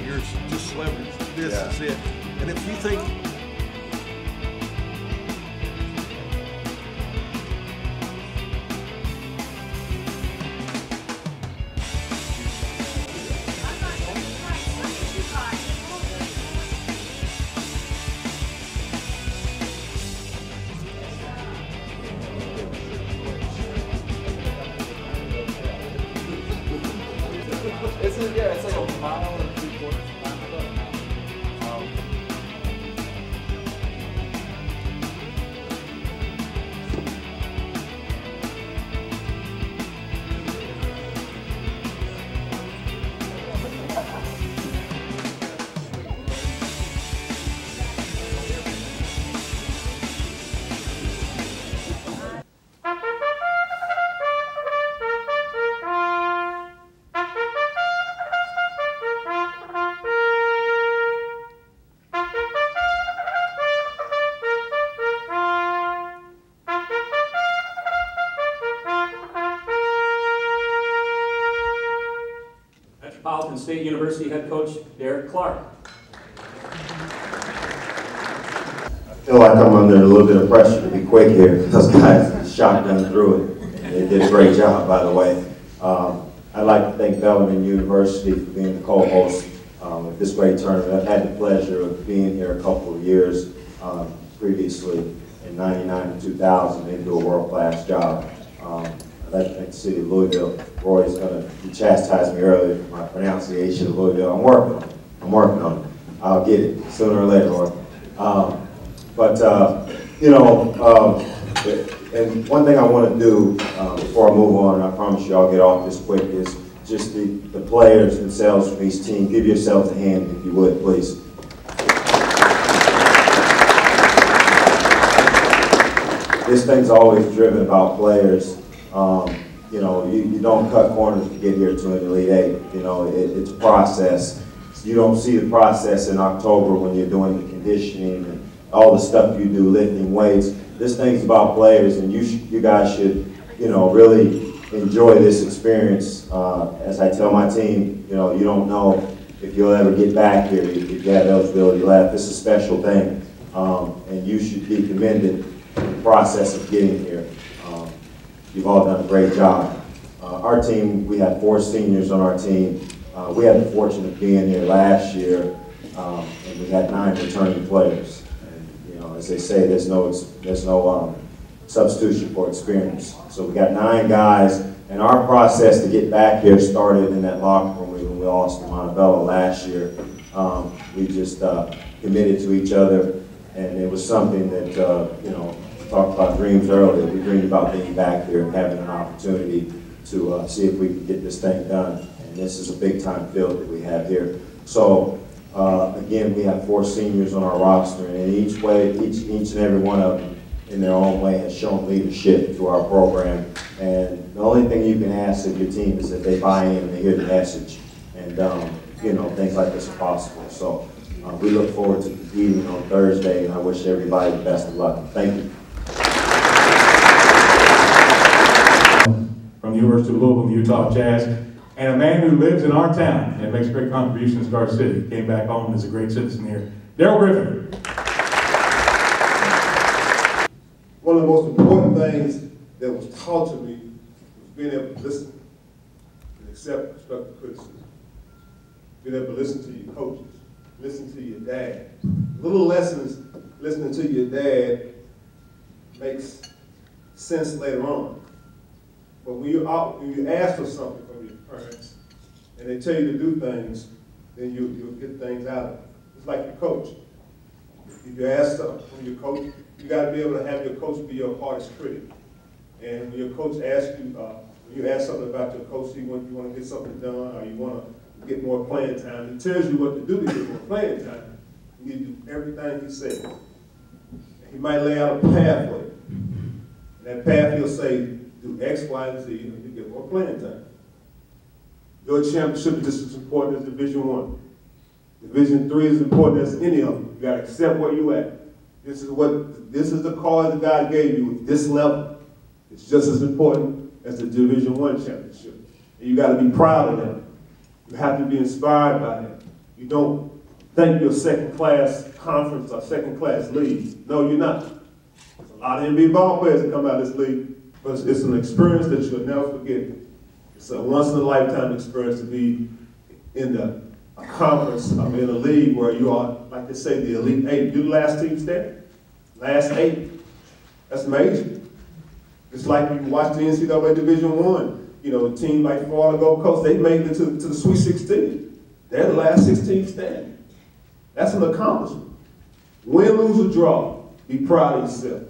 figures, just celebrities. This is it. And if you think it's like a mile and 3/4. Metropolitan State University head coach Derrick. I feel like I'm under a little bit of pressure to be quick here. Those guys shotgun through it. They did a great job, by the way. I'd like to thank Bellarmine University for being the co-host of this great tournament. I've had the pleasure of being here a couple of years previously in '99 and 2000. They do a world-class job. I'd like to thank the city of Louisville. Roy's going to chastise me earlier for my pronunciation of Louisville. I'm working on it. I'll get it sooner or later, Roy. And one thing I want to do before I move on, and I promise you I'll get off this quick, is just the players themselves from each team. Give yourselves a hand if you would, please. This thing's always driven about players. You don't cut corners to get here to an Elite Eight. It's a process. You don't see the process in October when you're doing the conditioning and all the stuff you do, lifting weights. This thing's about players, and you guys should, really enjoy this experience. As I tell my team, you don't know if you'll ever get back here if you have eligibility left. This is a special thing, and you should be commended in the process of getting here. You've all done a great job. Our team, we had 4 seniors on our team. We had the fortune of being here last year, and we had 9 returning players. And, as they say, there's no substitution for experience. So we got 9 guys, and our process to get back here started in that locker room when we lost to Montebello last year. We just committed to each other, and it was something that, we talked about dreams earlier. We dreamed about being back here and having an opportunity to see if we could get this thing done. And this is a big-time field that we have here. So, again, we have 4 seniors on our roster, and each and every one of them, in their own way, has shown leadership to our program. And the only thing you can ask of your team is that they buy in and they hear the message. And, things like this are possible. So, we look forward to competing on Thursday, and I wish everybody the best of luck. Thank you. From the University of Louisville, the Utah Jazz, and a man who lives in our town and makes great contributions to our city. Came back home as a great citizen here. Darrell Griffith. One of the most important things that was taught to me was being able to listen and accept constructive criticism. Being able to listen to your coaches, listen to your dad. Little lessons listening to your dad makes sense later on. But when you ask for something from your parents and they tell you to do things, then you'll get things out of it. It's like your coach. If you ask something from your coach, you got to be able to have your coach be your hardest critic. And when your coach asks you, when you ask something about your coach, you want to get something done or you want to get more playing time, he tells you what to do to get more playing time. You need to do everything he says. He might lay out a pathway. And that path he'll say, do X, Y, and Z, and you get more playing time. Your championship is just as important as Division I. Division III is important as any of them. You got to accept where you at. This is the cause that God gave you at this level. It's just as important as the Division I championship. And you got to be proud of that. You have to be inspired by that. You don't think you're second-class conference or second-class league. No, you're not. There's a lot of NBA ball players that come out of this league, but it's an experience that you'll never forget. It's a once-in-a-lifetime experience to be in a conference, in a league where you are, like they say, the Elite Eight. You're the last team standing. Last 8. That's major. It's like you watch the NCAA Division I. You know, a team like Florida Gulf Coast, they made it to the Sweet 16. They're the last 16 standing. That's an accomplishment. Win, lose, or draw, be proud of yourself.